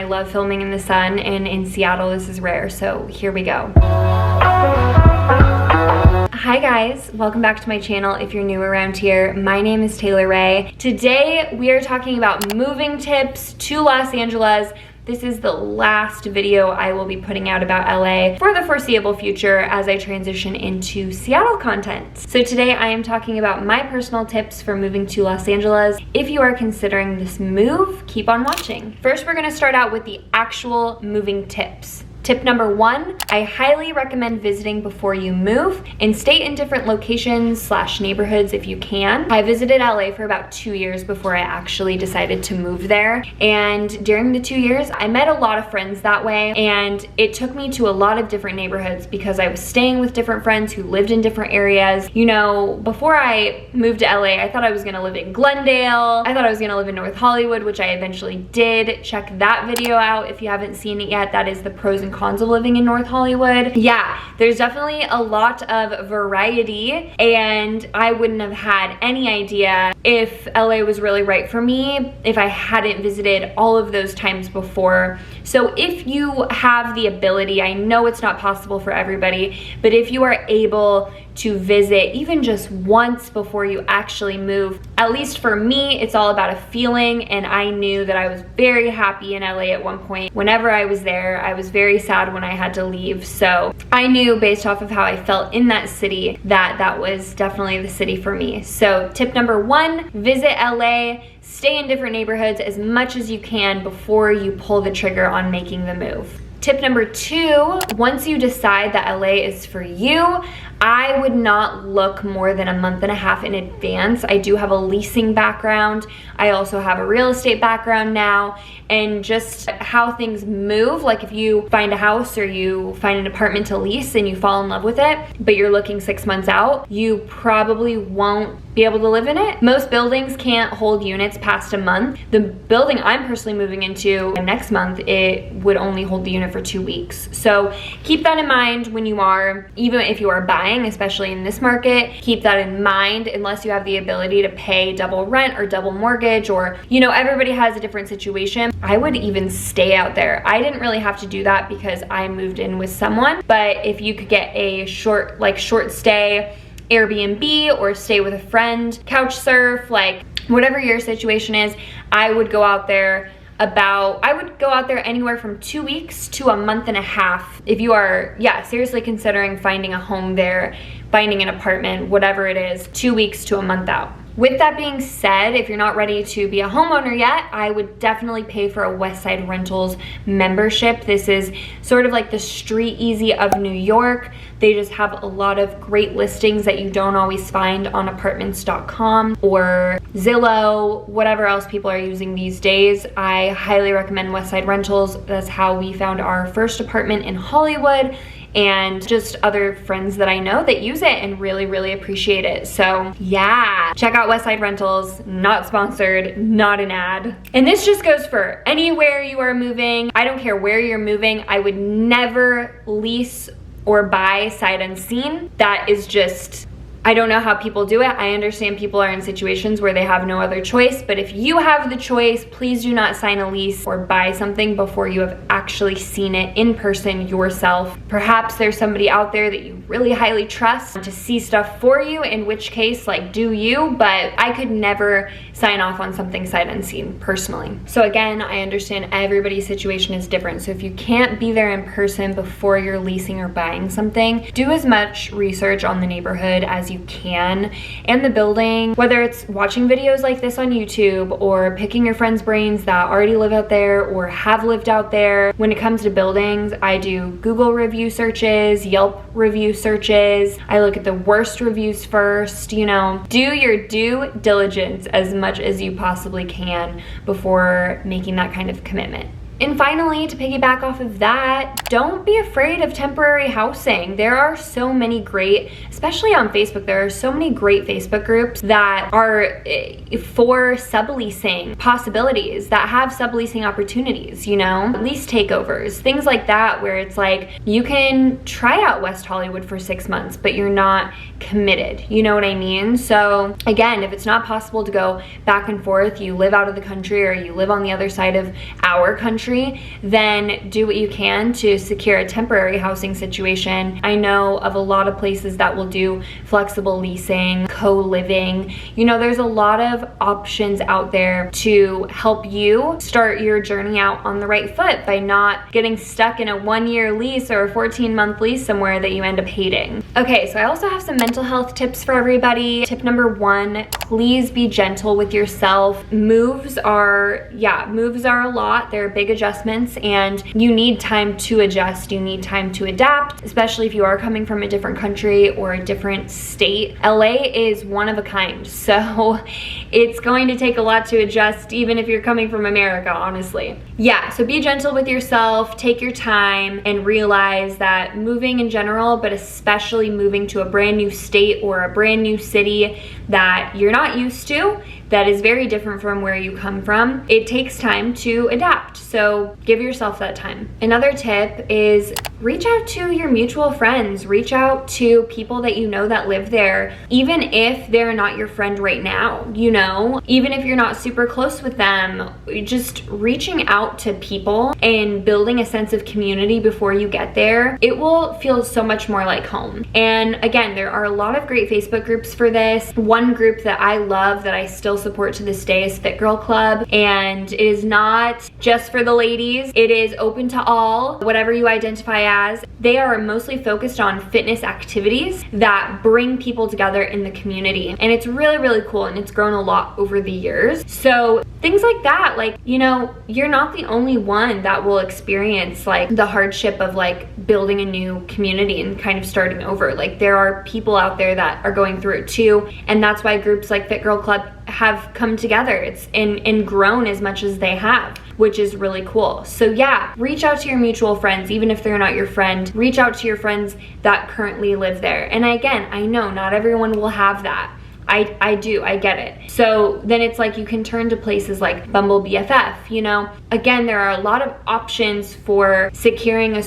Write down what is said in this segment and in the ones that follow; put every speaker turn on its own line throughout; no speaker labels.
love filming in the sun, and in Seattle this is rare, so here we go. Hi guys, welcome back to my channel if you're new around here. My name is Taylor Ray. Today we are talking about moving tips to Los Angeles. This is the last video I will be putting out about LA for the foreseeable future as I transition into Seattle content. So today I am talking about my personal tips for moving to Los Angeles. If you are considering this move, keep on watching. First, we're gonna start out with the actual moving tips. Tip number 1, I highly recommend visiting before you move and stay in different locations / neighborhoods if you can. I visited LA for about 2 years before I actually decided to move there. And during the 2 years, I met a lot of friends that way. And it took me to a lot of different neighborhoods because I was staying with different friends who lived in different areas. You know, before I moved to LA, I thought I was gonna live in Glendale. I thought I was gonna live in North Hollywood, which I eventually did. Check that video out if you haven't seen it yet. That is the pros and cons of living in North Hollywood. Yeah, there's definitely a lot of variety, and I wouldn't have had any idea if LA was really right for me if I hadn't visited all of those times before. So if you have the ability, I know it's not possible for everybody, but if you are able to visit even just once before you actually move, at least for me, it's all about a feeling, and I knew that I was very happy in LA at one point. Whenever I was there, I was very sad when I had to leave. So I knew based off of how I felt in that city that that was definitely the city for me. So tip number 1, visit LA, stay in different neighborhoods as much as you can before you pull the trigger on making the move. Tip number 2, once you decide that LA is for you, I would not look more than a month and a half in advance. I do have a leasing background. I also have a real estate background now, and just how things move, like if you find a house or you find an apartment to lease and you fall in love with it, but you're looking 6 months out, you probably won't be able to live in it. Most buildings can't hold units past a month. The building I'm personally moving into next month, it would only hold the unit for 2 weeks. So keep that in mind when you are, even if you are buying, especially in this market, keep that in mind unless you have the ability to pay double rent or double mortgage, or, you know, everybody has a different situation. I would even stay out there. I didn't really have to do that because I moved in with someone, but if you could get a short stay Airbnb or stay with a friend, couch surf, like whatever your situation is, I would go out there anywhere from 2 weeks to a month and a half if you are, seriously considering finding a home there, finding an apartment, whatever it is, 2 weeks to a month out. With that being said, if you're not ready to be a homeowner yet, I would definitely pay for a Westside Rentals membership. This is sort of like the Street Easy of New York. They just have a lot of great listings that you don't always find on apartments.com or Zillow, whatever else people are using these days. I highly recommend Westside Rentals. That's how we found our first apartment in Hollywood, and just other friends that I know that use it and really, really appreciate it. So yeah, check out Westside Rentals. Not sponsored, not an ad. And this just goes for anywhere you are moving. I don't care where you're moving. I would never lease or buy sight unseen. That is just, I don't know how people do it. I understand people are in situations where they have no other choice, but if you have the choice, please do not sign a lease or buy something before you have actually seen it in person yourself. Perhaps there's somebody out there that you really highly trust to see stuff for you, in which case, like, do you, but I could never sign off on something sight unseen personally. So again, I understand everybody's situation is different. So if you can't be there in person before you're leasing or buying something, do as much research on the neighborhood as you can and the building, whether it's watching videos like this on YouTube or picking your friends' brains that already live out there or have lived out there. When it comes to buildings, I do Google review searches, Yelp review searches. I look at the worst reviews first. You know, do your due diligence as much as you possibly can before making that kind of commitment. And finally, to piggyback off of that, don't be afraid of temporary housing. There are so many great, especially on Facebook, there are so many great Facebook groups that are for subleasing possibilities, that have subleasing opportunities, you know? Lease takeovers, things like that, where it's like, you can try out West Hollywood for 6 months, but you're not committed, you know what I mean? So again, if it's not possible to go back and forth, you live out of the country or you live on the other side of our country, country, then do what you can to secure a temporary housing situation. I know of a lot of places that will do flexible leasing, co-living. You know, there's a lot of options out there to help you start your journey out on the right foot by not getting stuck in a 1-year lease or a 14-month lease somewhere that you end up hating. Okay, so I also have some mental health tips for everybody. Tip number 1, please be gentle with yourself. Moves are a lot. They're big adjustments and you need time to adjust. You need time to adapt, especially if you are coming from a different country or a different state. LA is one of a kind, so it's going to take a lot to adjust even if you're coming from America, honestly. Yeah, so be gentle with yourself, take your time, and realize that moving in general, but especially moving to a brand new state or a brand new city that you're not used to, that is very different from where you come from, it takes time to adapt. So give yourself that time. Another tip is reach out to your mutual friends, reach out to people that you know that live there, even if they're not your friend right now, you know, even if you're not super close with them, just reaching out to people and building a sense of community before you get there, it will feel so much more like home. And again, there are a lot of great Facebook groups for this. One group that I love that I still support to this day is Fit Girl Club, and it is not just for the ladies, it is open to all, whatever you identify as. They are mostly focused on fitness activities that bring people together in the community, and it's really, really cool, and it's grown a lot over the years. So things like that, like, you know, you're not the only one that will experience like the hardship of like building a new community and kind of starting over. Like, there are people out there that are going through it too, and that's why groups like Fit Girl Club have come together. It's and grown as much as they have, which is really cool. So yeah, reach out to your mutual friends, even if they're not your friend. Reach out to your friends that currently live there. And again, I know not everyone will have that. I get it. So then it's like you can turn to places like Bumble BFF, you know. Again, there are a lot of options for securing a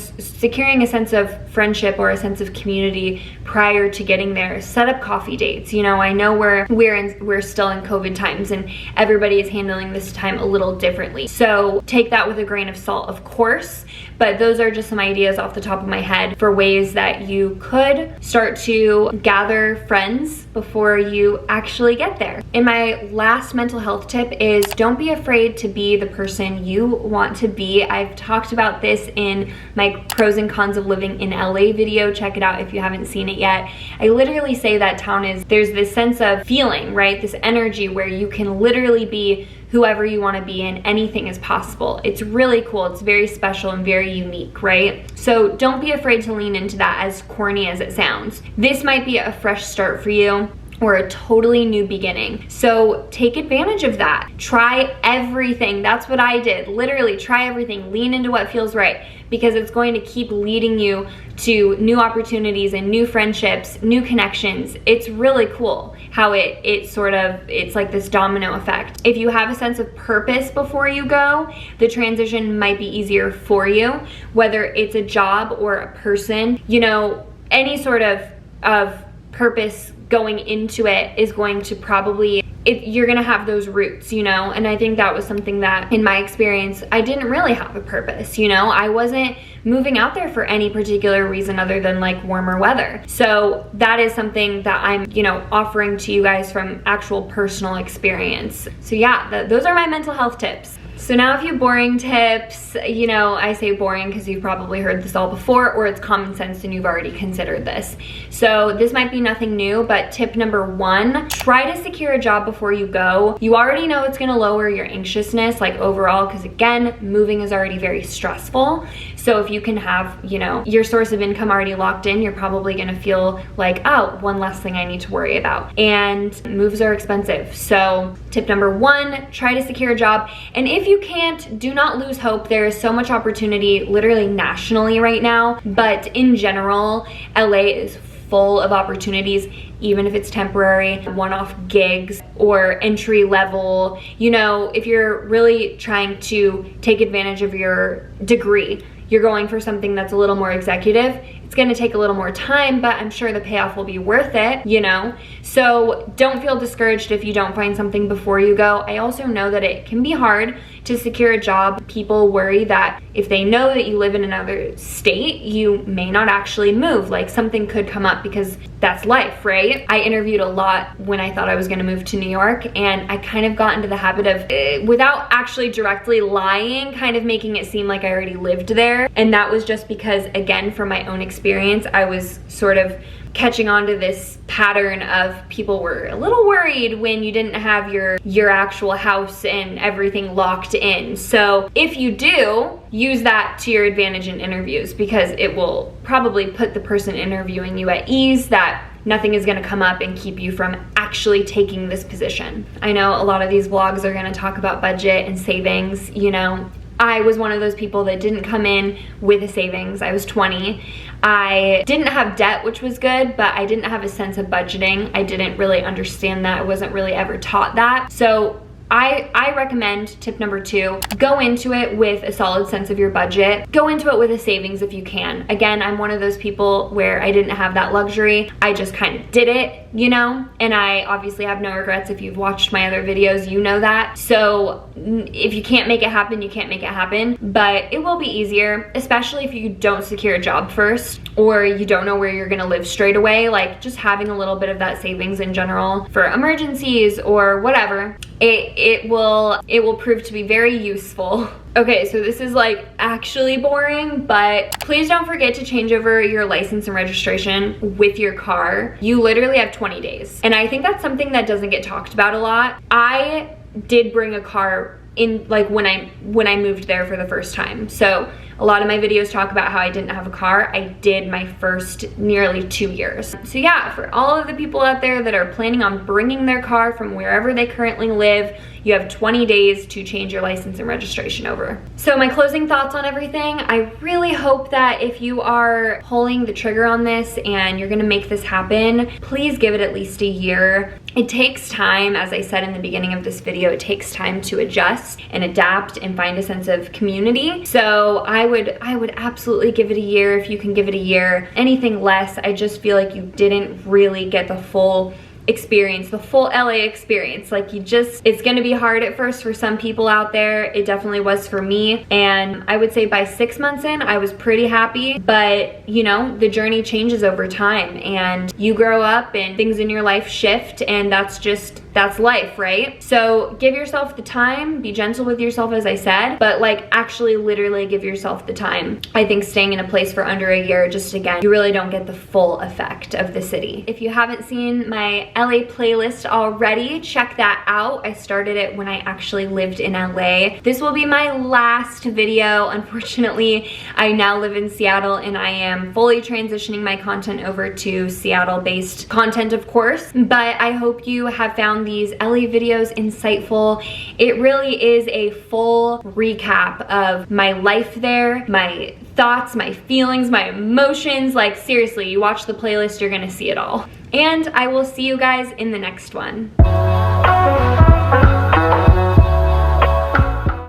sense of friendship or a sense of community prior to getting there. Set up coffee dates. You know, I know we're still in COVID times and everybody is handling this time a little differently. So take that with a grain of salt, of course, but those are just some ideas off the top of my head for ways that you could start to gather friends before you actually get there. And my last mental health tip is don't be afraid to be the person you want to be. I've talked about this in my pros and cons of living in LA video. Check it out if you haven't seen it yet. I literally say that town is, there's this sense of feeling, right? This energy where you can literally be whoever you want to be and anything is possible. It's really cool. It's very special and very unique, right? So don't be afraid to lean into that, as corny as it sounds. This might be a fresh start for you or a totally new beginning. So take advantage of that. Try everything. That's what I did. Literally try everything. Lean into what feels right, because it's going to keep leading you to new opportunities and new friendships, new connections. It's really cool how it's like this domino effect. If you have a sense of purpose before you go, the transition might be easier for you, whether it's a job or a person. You know, any sort of purpose going into it is going to probably, you're gonna have those roots, you know. And I think that was something that in my experience, I didn't really have a purpose, you know. I wasn't moving out there for any particular reason other than like warmer weather. So that is something that I'm, you know, offering to you guys from actual personal experience. So yeah, those are my mental health tips. So now a few boring tips. You know, I say boring because you've probably heard this all before, or it's common sense and you've already considered this. So this might be nothing new, but tip number 1, try to secure a job before you go. You already know it's gonna lower your anxiousness, like overall, because again, moving is already very stressful. So if you can have, you know, your source of income already locked in, you're probably gonna feel like, oh, one less thing I need to worry about. And moves are expensive. So tip number 1, try to secure a job. And if you can't, do not lose hope. There is so much opportunity literally nationally right now, but in general, LA is full of opportunities, even if it's temporary, one-off gigs or entry level. You know, if you're really trying to take advantage of your degree, you're going for something that's a little more executive, It's gonna take a little more time, but I'm sure the payoff will be worth it, you know? So don't feel discouraged if you don't find something before you go. I also know that it can be hard to secure a job. People worry that if they know that you live in another state, you may not actually move. Like something could come up because that's life, right? I interviewed a lot when I thought I was gonna move to New York, and I kind of got into the habit of, without actually directly lying, kind of making it seem like I already lived there. And that was just because, again, from my own experience, I was sort of catching on to this pattern of people were a little worried when you didn't have your actual house and everything locked in. So if you do, use that to your advantage in interviews, because it will probably put the person interviewing you at ease that nothing is gonna come up and keep you from actually taking this position. I know a lot of these vlogs are gonna talk about budget and savings, you know. I was one of those people that didn't come in with a savings. I was 20. I didn't have debt, which was good, but I didn't have a sense of budgeting. I didn't really understand that. I wasn't really ever taught that. So I recommend tip number 2, go into it with a solid sense of your budget. Go into it with a savings if you can. Again, I'm one of those people where I didn't have that luxury. I just kind of did it, you know, and I obviously have no regrets. If you've watched my other videos, you know that. So if you can't make it happen, you can't make it happen, but it will be easier, especially if you don't secure a job first or you don't know where you're gonna live straight away. Like just having a little bit of that savings in general for emergencies or whatever, it will prove to be very useful. Okay, so this is like actually boring, but please don't forget to change over your license and registration with your car. You literally have 20 days. And I think that's something that doesn't get talked about a lot. I did bring a car in like when I moved there for the first time. So a lot of my videos talk about how I didn't have a car. I did my first nearly 2 years. So yeah, for all of the people out there that are planning on bringing their car from wherever they currently live, you have 20 days to change your license and registration over. So my closing thoughts on everything, I really hope that if you are pulling the trigger on this and you're gonna make this happen, please give it at least a year. It takes time, as I said in the beginning of this video, it takes time to adjust and adapt and find a sense of community. So I would absolutely give it a year if you can give it a year. Anything less, I just feel like you didn't really get the full experience, the full LA experience. Like it's gonna be hard at first for some people out there. It definitely was for me. And I would say by 6 months in, I was pretty happy, but you know, the journey changes over time and you grow up and things in your life shift, and that's life, right? So give yourself the time, be gentle with yourself, as I said, but like actually literally give yourself the time. I think staying in a place for under a year, just again, you really don't get the full effect of the city. If you haven't seen my LA playlist already, check that out. I started it when I actually lived in LA. This will be my last video. Unfortunately, I now live in Seattle and I am fully transitioning my content over to Seattle-based content, of course, but I hope you have found these LA videos insightful. It really is a full recap of my life there, my thoughts, my feelings, my emotions. Like seriously, you watch the playlist, you're gonna see it all. And I will see you guys in the next one.